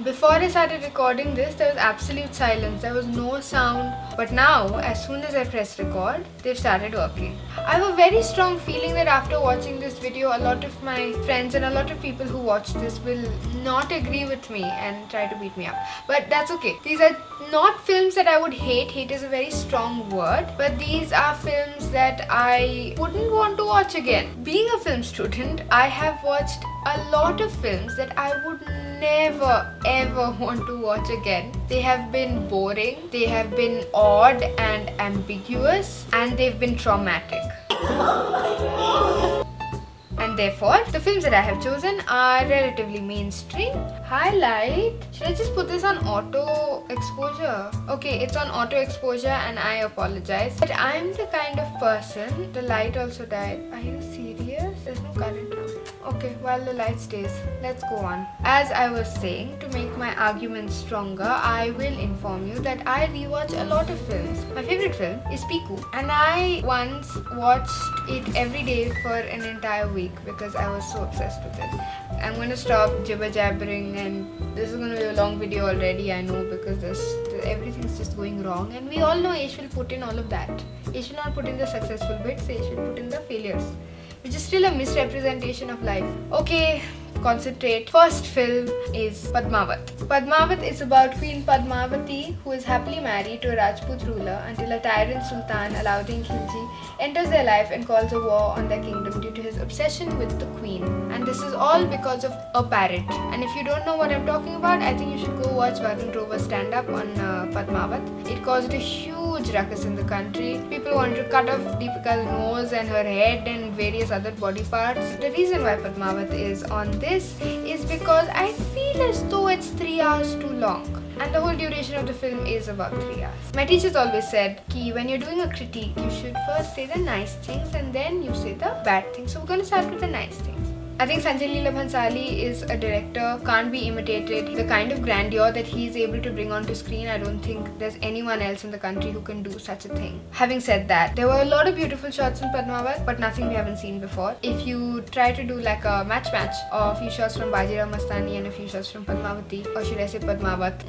Before I started recording this, there was absolute silence. There was no sound. But now, as soon as I press record, they've started working. I have a very strong feeling that after watching this video, a lot of my friends and a lot of people who watch this will not agree with me and try to beat me up. But that's okay. These are not films that I would hate. Hate is a very strong word. But these are films that I wouldn't want to watch again. Being a film student, I have watched a lot of films that I would never ever want to watch again. They have been boring, they have been odd and ambiguous, and they've been traumatic. And therefore, the films that I have chosen are relatively mainstream. Highlight. Should I just put this on auto exposure? Okay, it's on auto exposure and I apologize. But I'm the kind of person... The light also died. Are you serious? There's no current now. Okay, while the light stays, let's go on. As I was saying, to make my argument stronger, I will inform you that I rewatch a lot of films. My favorite film is Piku, and I once watched it every day for an entire week because I was so obsessed with it. I'm going to stop jibber jabbering, and this is going to be a long video already, I know, because everything's just going wrong, and we all know Aish will put in all of that. Aish will not put in the successful bits, Aish will put in the failures, which is still a misrepresentation of life. Okay, concentrate. First film is Padmavat. Padmavat is about Queen Padmavati, who is happily married to a Rajput ruler until a tyrant Sultan, Alauddin Khilji, enters their life and calls a war on their kingdom due to his obsession with the queen. And this is all because of a parrot. And if you don't know what I'm talking about, I think you should go watch Varun Grover's stand-up on Padmavat. It caused a huge ruckus in the country. People wanted to cut off Deepika's nose and her head and various other body parts. The reason why Padmavat is on this is because I feel as though it's 3 hours too long. And the whole duration of the film is about 3 hours. My teachers always said that when you're doing a critique, you should first say the nice things and then you say the bad things. So we're going to start with the nice things. I think Sanjay Leela Bhansali is a director, can't be imitated. The kind of grandeur that he is able to bring onto screen, I don't think there's anyone else in the country who can do such a thing. Having said that, there were a lot of beautiful shots in Padmavat, but nothing we haven't seen before. If you try to do like a match of a few shots from Bajirao Mastani and a few shots from Padmavati, or should I say Padmavat,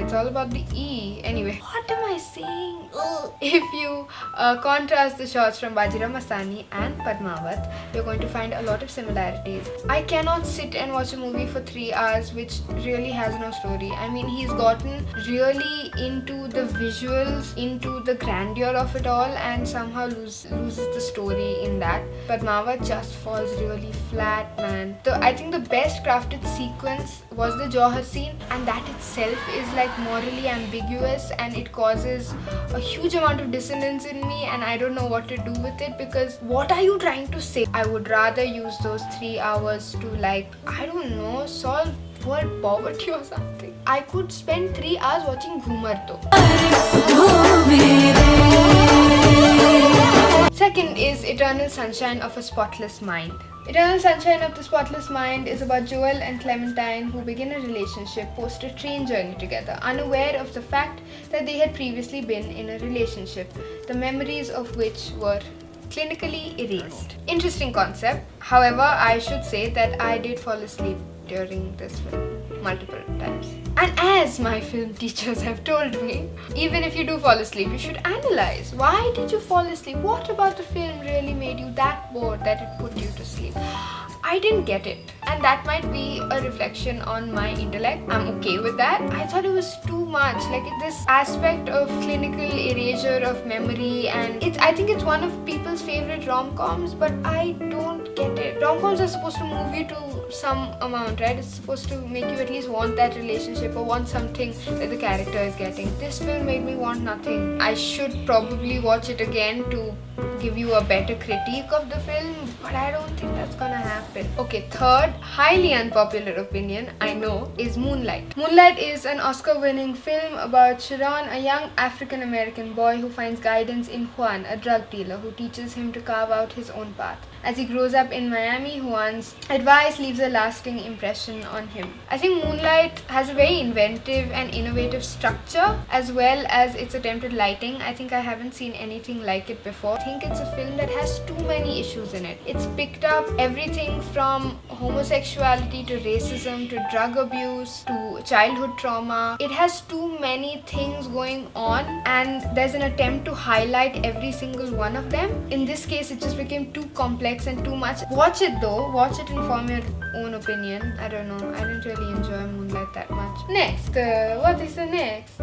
it's all about the E. Anyway, what am I saying? Ugh. If you contrast the shots from Bajirao Mastani and Padmavat, you're going to find a lot of similarities. I cannot sit and watch a movie for 3 hours which really has no story. I mean, he's gotten really into the visuals, into the grandeur of it all, and somehow loses the story in that. Padmavat just falls really flat, man. I think the best crafted sequence was the Johar scene, and that itself is like morally ambiguous, and it causes a huge amount of dissonance in me, and I don't know what to do with it, because what are you trying to say? I would rather use those 3 hours to, like, I don't know, solve world poverty or something. I could spend 3 hours watching Ghumar though. Second is Eternal Sunshine of a Spotless Mind. Eternal Sunshine of the Spotless Mind is about Joel and Clementine, who begin a relationship post a train journey together, unaware of the fact that they had previously been in a relationship, the memories of which were clinically erased. Interesting concept. However, I should say that I did fall asleep during this film multiple times. And as my film teachers have told me, even if you do fall asleep, you should analyze. Why did you fall asleep? What about the film really made you that bored that it put you to sleep? I didn't get it, and that might be a reflection on my intellect. I'm okay with that. I thought it was too much, like this aspect of clinical erasure of memory, and I think it's one of people's favorite rom-coms, but I don't get it. Rom-coms are supposed to move you to some amount, right? It's supposed to make you at least want that relationship or want something that the character is getting. This film made me want nothing. I should probably watch it again to give you a better critique of the film, but I don't think that's gonna happen. Okay, third, highly unpopular opinion, I know, is Moonlight. Moonlight is an Oscar-winning film about Sharon, a young African-American boy who finds guidance in Juan, a drug dealer who teaches him to carve out his own path. As he grows up in Miami, Juan's advice leaves a lasting impression on him. I think Moonlight has a very inventive and innovative structure, as well as its attempt at lighting. I think I haven't seen anything like it before. I think it's a film that has too many issues in it. It's picked up everything from homosexuality to racism to drug abuse to childhood trauma. It has too many things going on, and there's an attempt to highlight every single one of them. In this case, it just became too complex and too much. Watch it though, watch it and form your own opinion. I don't know, I didn't really enjoy Moonlight that much. Next, what is the next?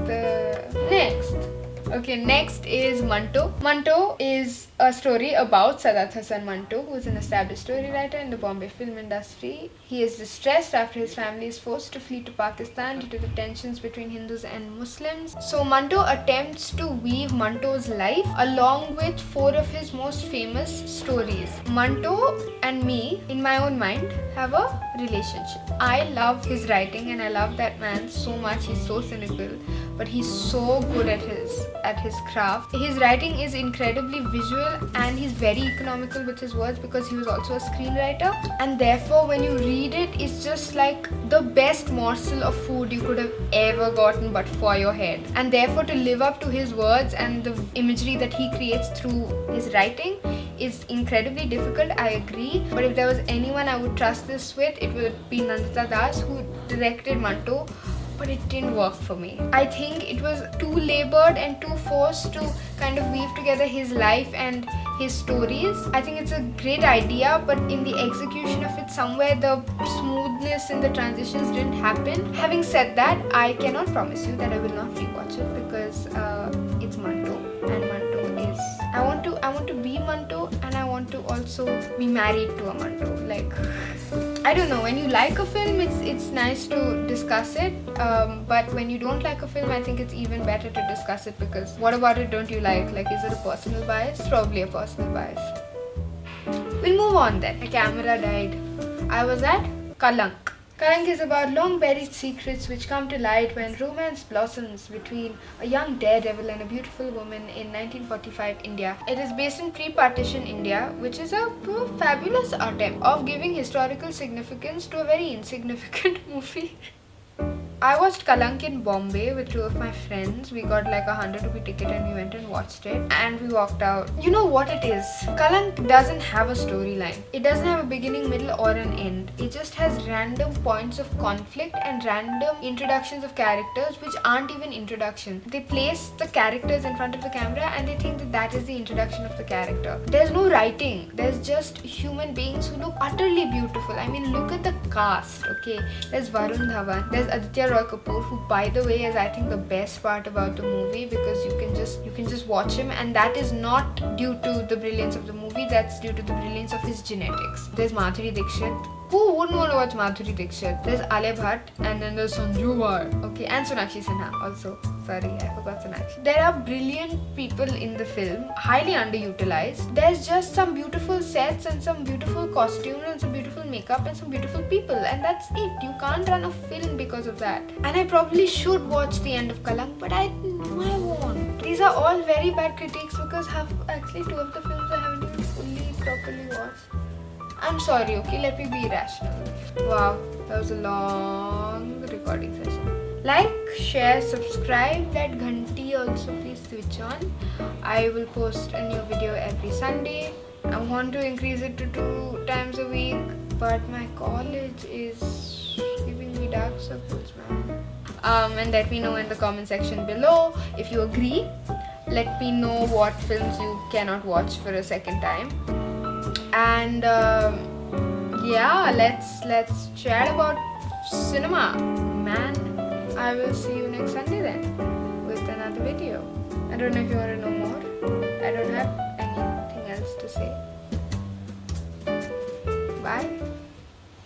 Okay, next is Manto. Manto is a story about Sadat Hasan Manto, who is an established story writer in the Bombay film industry. He is distressed after his family is forced to flee to Pakistan due to the tensions between Hindus and Muslims. So Manto attempts to weave Manto's life along with 4 of his most famous stories. Manto and me, in my own mind, have a relationship. I love his writing and I love that man so much. He's so cynical, but he's so good at his craft. His writing is incredibly visual and he's very economical with his words because he was also a screenwriter, and therefore when you read it, it's just like the best morsel of food you could have ever gotten but for your head. And therefore to live up to his words and the imagery that he creates through his writing is incredibly difficult, I agree. But if there was anyone I would trust this with, it would be Nandita Das, who directed Manto. But it didn't work for me. I think it was too labored and too forced to kind of weave together his life and his stories. I think it's a great idea, but in the execution of it, somewhere the smoothness in the transitions didn't happen. Having said that, I cannot promise you that I will not rewatch it because it's Manto, and Manto is... I want to be Manto, and I want to also be married to a Manto. Like, I don't know, when you like a film, it's nice to discuss it, but when you don't like a film, I think it's even better to discuss it, because what about it don't you like? Like, is it a personal bias? It's probably a personal bias. We'll move on then. The camera died. I was at Kalank. Kalank is about long buried secrets which come to light when romance blossoms between a young daredevil and a beautiful woman in 1945 India. It is based in pre-partition India, which is a fabulous attempt of giving historical significance to a very insignificant movie. I watched Kalank in Bombay with 2 of my friends. We got like a 100 rupee ticket and we went and watched it, and we walked out. You know what it is? Kalank doesn't have a storyline. It doesn't have a beginning, middle or an end. It just has random points of conflict and random introductions of characters which aren't even introductions. They place the characters in front of the camera and they think that that is the introduction of the character. There's no writing. There's just human beings who look utterly beautiful. I mean, look at the cast, okay? There's Varun Dhawan. There's Aditya Roy Kapoor, who by the way is I think the best part about the movie, because you can just watch him, and that is not due to the brilliance of the movie, that's due to the brilliance of his genetics. There's Madhuri Dixit. Who wouldn't want to watch Madhuri Dixit? There's Alia Bhatt, and then there's Sanju Var. Okay, and Sonakshi Sinha also. Sorry, I forgot Sonakshi. There are brilliant people in the film, highly underutilized. There's just some beautiful sets and some beautiful costumes and some beautiful makeup and some beautiful people, and that's it. You can't run a film because of that. And I probably should watch the end of Kalank, but I won't. These are all very bad critiques because actually 2 of the films I haven't even fully properly watched. I'm sorry, okay, let me be rational. Wow, that was a long recording session. Like, share, subscribe, that ghanti also please switch on. I will post a new video every Sunday. I want to increase it to 2 times a week, but my college is giving me dark circles, man. And let me know in the comment section below if you agree. Let me know what films you cannot watch for a second time. And yeah, let's chat about cinema, man. I will see you next Sunday then with another video. I don't know if you want to know more. I don't have anything else to say. Bye.